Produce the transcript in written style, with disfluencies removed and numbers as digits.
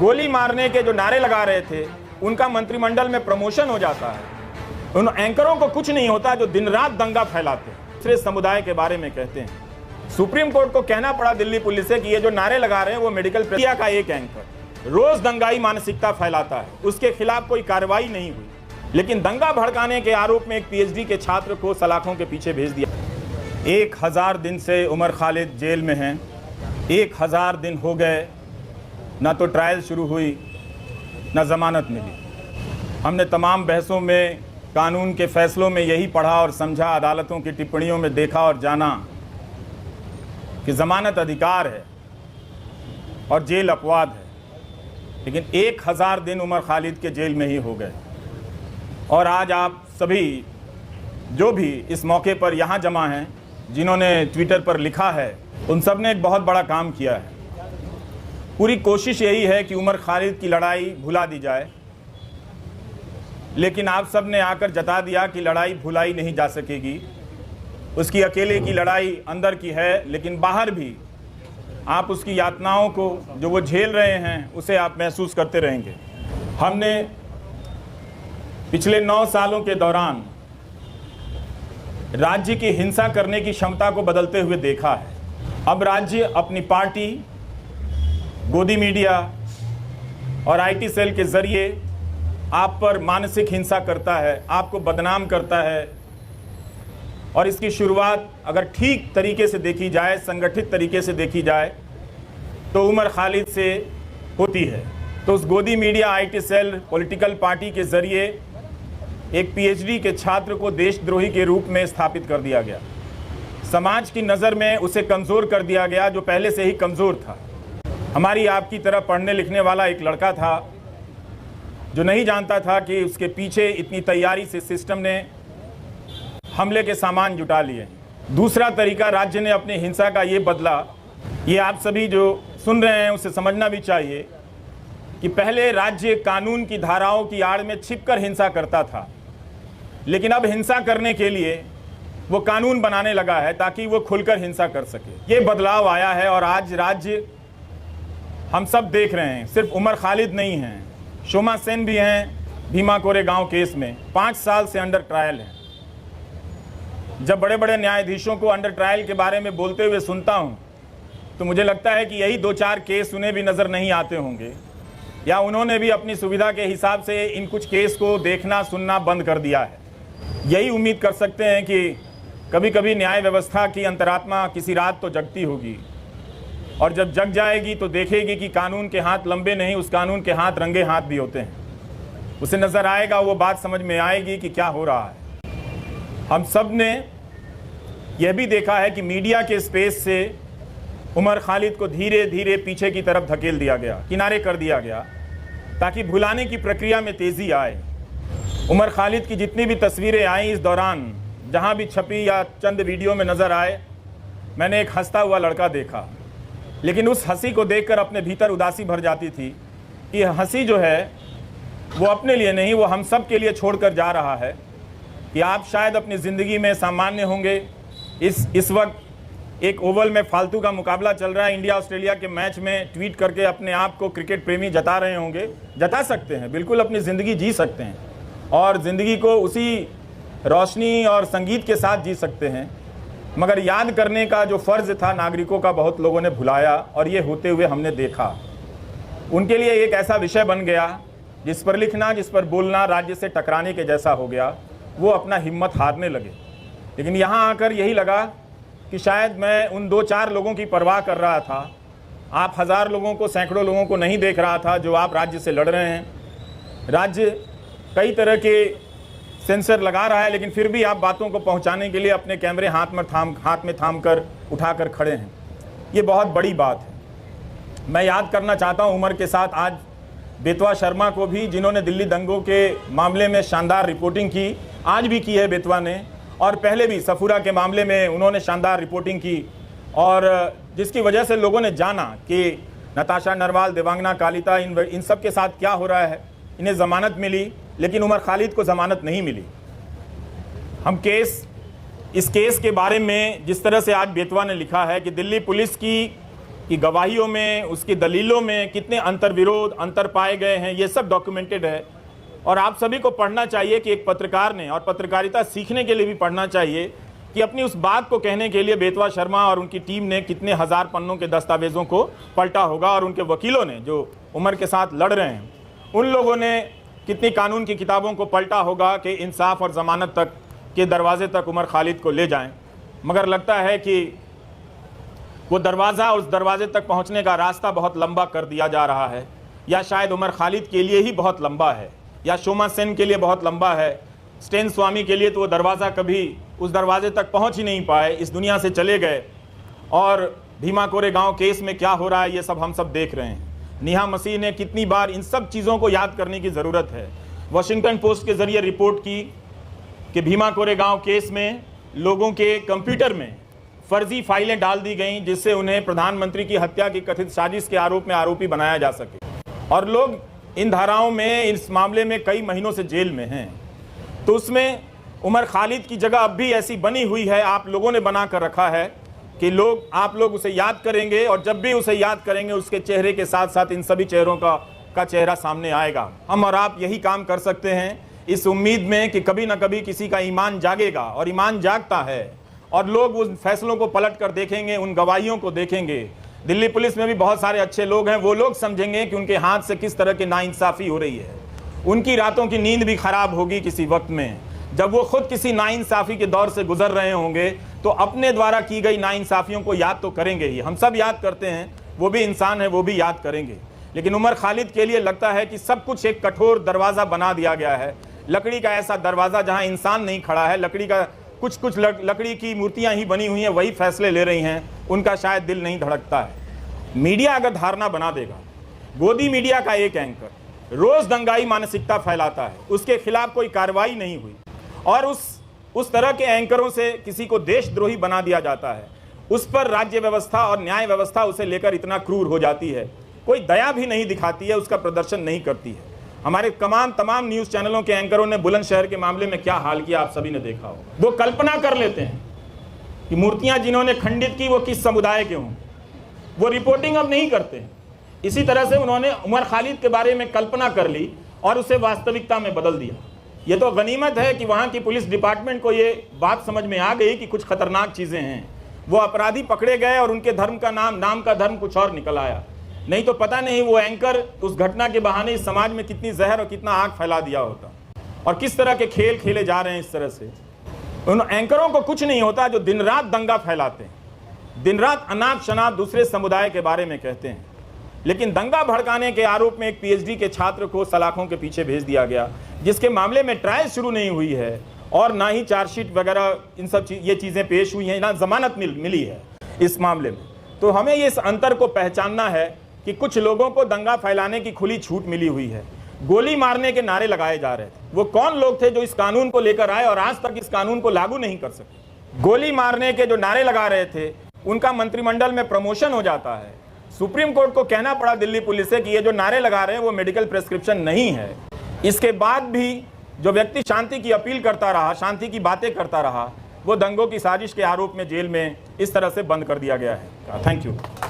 गोली मारने के जो नारे लगा रहे थे उनका मंत्रिमंडल में प्रमोशन हो जाता है। उन एंकरों को कुछ नहीं होता जो दिन रात दंगा फैलाते हैं, दूसरे समुदाय के बारे में कहते हैं। सुप्रीम कोर्ट को कहना पड़ा दिल्ली पुलिस से कि ये जो नारे लगा रहे हैं वो मेडिकल प्रेस का एक एंकर रोज दंगाई मानसिकता फैलाता है, उसके खिलाफ कोई कार्रवाई नहीं हुई। लेकिन दंगा भड़काने के आरोप में एक पीएचडी के छात्र को सलाखों के पीछे भेज दिया। 1000 दिन से उमर खालिद जेल में हैं। 1000 दिन हो गए, ना तो ट्रायल शुरू हुई ना जमानत मिली। हमने तमाम बहसों में, कानून के फैसलों में यही पढ़ा और समझा, अदालतों की टिप्पणियों में देखा और जाना कि जमानत अधिकार है और जेल अपवाद है। लेकिन 1000 दिन उमर खालिद के जेल में ही हो गए। और आज आप सभी जो भी इस मौके पर यहाँ जमा हैं, जिन्होंने ट्विटर पर लिखा है, उन सब ने एक बहुत बड़ा काम किया है। पूरी कोशिश यही है कि उमर खालिद की लड़ाई भुला दी जाए, लेकिन आप सब ने आकर जता दिया कि लड़ाई भुलाई नहीं जा सकेगी। उसकी अकेले की लड़ाई अंदर की है, लेकिन बाहर भी आप उसकी यातनाओं को जो वो झेल रहे हैं उसे आप महसूस करते रहेंगे। हमने पिछले 9 सालों के दौरान राज्य की हिंसा करने की क्षमता को बदलते हुए देखा है। अब राज्य अपनी पार्टी, गोदी मीडिया और आईटी सेल के जरिए आप पर मानसिक हिंसा करता है, आपको बदनाम करता है। और इसकी शुरुआत अगर ठीक तरीके से देखी जाए, संगठित तरीके से देखी जाए, तो उमर खालिद से होती है। तो उस गोदी media, IT cell, political party के जरिए एक पीएचडी के छात्र को देशद्रोही के रूप में स्थापित कर दिया गया। समाज की नज़र में उसे कमज़ोर कर दिया गया, जो पहले से ही कमज़ोर था। हमारी आपकी तरह पढ़ने लिखने वाला एक लड़का था जो नहीं जानता था कि उसके पीछे इतनी तैयारी से सिस्टम ने हमले के सामान जुटा लिए। दूसरा तरीका राज्य ने अपनी हिंसा का ये बदला, ये आप सभी जो सुन रहे हैं उसे समझना भी चाहिए कि पहले राज्य कानून की धाराओं की आड़ में छिपकर हिंसा करता था, लेकिन अब हिंसा करने के लिए वो कानून बनाने लगा है ताकि वो खुलकर हिंसा कर सके। ये बदलाव आया है और आज राज्य हम सब देख रहे हैं। सिर्फ उमर खालिद नहीं हैं, शोमा सेन भी हैं। भीमा कोरेगांव केस में 5 साल से अंडर ट्रायल हैं। जब बड़े बड़े न्यायाधीशों को अंडर ट्रायल के बारे में बोलते हुए सुनता हूं, तो मुझे लगता है कि यही 2-4 केस उन्हें भी नज़र नहीं आते होंगे, या उन्होंने भी अपनी सुविधा के हिसाब से इन कुछ केस को देखना सुनना बंद कर दिया है। यही उम्मीद कर सकते हैं कि कभी कभी न्याय व्यवस्था की अंतरात्मा किसी रात तो जगती होगी, और जब जग जाएगी तो देखेगी कि कानून के हाथ लंबे नहीं, उस कानून के हाथ रंगे हाथ भी होते हैं। उसे नज़र आएगा, वो बात समझ में आएगी कि क्या हो रहा है। हम सब ने यह भी देखा है कि मीडिया के स्पेस से उमर खालिद को धीरे धीरे पीछे की तरफ धकेल दिया गया, किनारे कर दिया गया, ताकि भुलाने की प्रक्रिया में तेज़ी आए। उमर खालिद की जितनी भी तस्वीरें आई इस दौरान, जहां भी छपी या चंद वीडियो में नज़र आए, मैंने एक हंसता हुआ लड़का देखा। लेकिन उस हंसी को देखकर अपने भीतर उदासी भर जाती थी कि हंसी जो है वो अपने लिए नहीं, वो हम सब के लिए छोड़कर जा रहा है। कि आप शायद अपनी ज़िंदगी में सामान्य होंगे। इस वक्त एक ओवल में फालतू का मुकाबला चल रहा है, इंडिया ऑस्ट्रेलिया के मैच में ट्वीट करके अपने आप को क्रिकेट प्रेमी जता रहे होंगे। जता सकते हैं, बिल्कुल अपनी ज़िंदगी जी सकते हैं, और ज़िंदगी को उसी रोशनी और संगीत के साथ जी सकते हैं। मगर याद करने का जो फ़र्ज़ था नागरिकों का, बहुत लोगों ने भुलाया, और ये होते हुए हमने देखा। उनके लिए एक ऐसा विषय बन गया जिस पर लिखना, जिस पर बोलना राज्य से टकराने के जैसा हो गया। वो अपना हिम्मत हारने लगे। लेकिन यहाँ आकर यही लगा कि शायद मैं उन 2-4 लोगों की परवाह कर रहा था। आप 1000 लोगों को, सैकड़ों लोगों को नहीं देख रहा था जो आप राज्य से लड़ रहे हैं। राज्य कई तरह के सेंसर लगा रहा है, लेकिन फिर भी आप बातों को पहुंचाने के लिए अपने कैमरे हाथ में थाम कर उठाकर खड़े हैं। ये बहुत बड़ी बात है। मैं याद करना चाहता हूं उमर के साथ आज बेतवा शर्मा को भी, जिन्होंने दिल्ली दंगों के मामले में शानदार रिपोर्टिंग की, आज भी की है बेतवा ने, और पहले भी सफूरा के मामले में उन्होंने शानदार रिपोर्टिंग की, और जिसकी वजह से लोगों ने जाना कि नताशा नरवाल, देवांगना कालिता, इन सब के साथ क्या हो रहा है। इन्हें ज़मानत मिली, लेकिन उमर खालिद को ज़मानत नहीं मिली। हम इस केस के बारे में जिस तरह से आज बेतवा ने लिखा है कि दिल्ली पुलिस की कि गवाहियों में, उसकी दलीलों में कितने अंतर्विरोध, अंतर पाए गए हैं, ये सब डॉक्यूमेंटेड है। और आप सभी को पढ़ना चाहिए कि एक पत्रकार ने, और पत्रकारिता सीखने के लिए भी पढ़ना चाहिए कि अपनी उस बात को कहने के लिए बेतवा शर्मा और उनकी टीम ने कितने हज़ार पन्नों के दस्तावेज़ों को पलटा होगा, और उनके वकीलों ने जो उमर के साथ लड़ रहे हैं उन लोगों ने कितनी कानून की किताबों को पलटा होगा कि इंसाफ और ज़मानत तक के दरवाजे तक उमर खालिद को ले जाएं। मगर लगता है कि वो दरवाज़ा, उस दरवाजे तक पहुंचने का रास्ता बहुत लंबा कर दिया जा रहा है, या शायद उमर खालिद के लिए ही बहुत लंबा है, या शोमा सेन के लिए बहुत लंबा है। स्टेन स्वामी के लिए तो वो दरवाज़ा कभी उस दरवाजे तक पहुंच ही नहीं पाए, इस दुनिया से चले गए। और भीमा कोरेगांव केस में क्या हो रहा है ये सब हम सब देख रहे हैं। नेहा मसीह ने कितनी बार, इन सब चीज़ों को याद करने की ज़रूरत है। वॉशिंगटन पोस्ट के ज़रिए रिपोर्ट की कि भीमा कोरेगांव केस में लोगों के कंप्यूटर में फर्जी फाइलें डाल दी गईं जिससे उन्हें प्रधानमंत्री की हत्या की कथित साजिश के आरोप में आरोपी बनाया जा सके, और लोग इन धाराओं में, इस मामले में कई महीनों से जेल में हैं। तो उसमें उमर खालिद की जगह अब भी ऐसी बनी हुई है, आप लोगों ने बना कर रखा है कि आप लोग उसे याद करेंगे, और जब भी उसे याद करेंगे उसके चेहरे के साथ साथ इन सभी चेहरों का चेहरा सामने आएगा। हम और आप यही काम कर सकते हैं इस उम्मीद में कि कभी ना कभी किसी का ईमान जागेगा, और ईमान जागता है, और लोग उन फैसलों को पलट कर देखेंगे, उन गवाहियों को देखेंगे। दिल्ली पुलिस में भी बहुत सारे अच्छे लोग हैं, वो लोग समझेंगे कि उनके हाथ से किस तरह की नाइंसाफ़ी हो रही है। उनकी रातों की नींद भी खराब होगी किसी वक्त में, जब वो खुद किसी नाइंसाफ़ी के दौर से गुजर रहे होंगे, तो अपने द्वारा की गई नाइंसाफ़ियों को याद तो करेंगे ही। हम सब याद करते हैं, वो भी इंसान है, वो भी याद करेंगे। लेकिन उमर खालिद के लिए लगता है कि सब कुछ एक कठोर दरवाज़ा बना दिया गया है, लकड़ी का ऐसा दरवाज़ा जहाँ इंसान नहीं खड़ा है, लकड़ी का कुछ लकड़ी की मूर्तियाँ ही बनी हुई हैं, वही फैसले ले रही हैं, उनका शायद दिल नहीं धड़कता है। मीडिया अगर धारणा बना देगा, गोदी मीडिया का एक एंकर रोज़ दंगाई मानसिकता फैलाता है, उसके खिलाफ कोई कार्रवाई नहीं हुई, और उस तरह के एंकरों से किसी को देशद्रोही बना दिया जाता है, उस पर राज्य व्यवस्था और न्याय व्यवस्था उसे लेकर इतना क्रूर हो जाती है, कोई दया भी नहीं दिखाती है, उसका प्रदर्शन नहीं करती है। हमारे तमाम न्यूज़ चैनलों के एंकरों ने बुलंदशहर के मामले में क्या हाल किया आप सभी ने देखा होगा। वो कल्पना कर लेते हैं कि मूर्तियां जिन्होंने खंडित की वो किस समुदाय के हों, वो रिपोर्टिंग अब नहीं करते हैं। इसी तरह से उन्होंने उमर खालिद के बारे में कल्पना कर ली और उसे वास्तविकता में बदल दिया। ये तो गनीमत है कि वहाँ की पुलिस डिपार्टमेंट को ये बात समझ में आ गई कि कुछ खतरनाक चीज़ें हैं। वो अपराधी पकड़े गए और उनके धर्म का नाम का धर्म कुछ और निकल आया, नहीं तो पता नहीं वो एंकर उस घटना के बहाने इस समाज में कितनी जहर और कितना आग फैला दिया होता, और किस तरह के खेल खेले जा रहे हैं इस तरह से। उन एंकरों को कुछ नहीं होता जो दिन रात दंगा फैलाते हैं, दिन रात अनाप शनाप दूसरे समुदाय के बारे में कहते हैं। लेकिन दंगा भड़काने के आरोप में एक पीएचडी के छात्र को सलाखों के पीछे भेज दिया गया, जिसके मामले में ट्रायल शुरू नहीं हुई है, और ना ही चार्जशीट वगैरह इन सब ये चीज़ें पेश हुई हैं, ना जमानत मिली है इस मामले में। तो हमें ये इस अंतर को पहचानना है कि कुछ लोगों को दंगा फैलाने की खुली छूट मिली हुई है, गोली मारने के नारे लगाए जा रहे थे। वो कौन लोग थे जो इस कानून को लेकर आए और आज तक इस कानून को लागू नहीं कर सके? गोली मारने के जो नारे लगा रहे थे उनका मंत्रिमंडल में प्रमोशन हो जाता है। सुप्रीम कोर्ट को कहना पड़ा दिल्ली पुलिस से कि ये जो नारे लगा रहे हैं वो मेडिकल प्रेस्क्रिप्शन नहीं है। इसके बाद भी जो व्यक्ति शांति की अपील करता रहा, शांति की बातें करता रहा, वो दंगों की साजिश के आरोप में जेल में इस तरह से बंद कर दिया गया है। Thank you.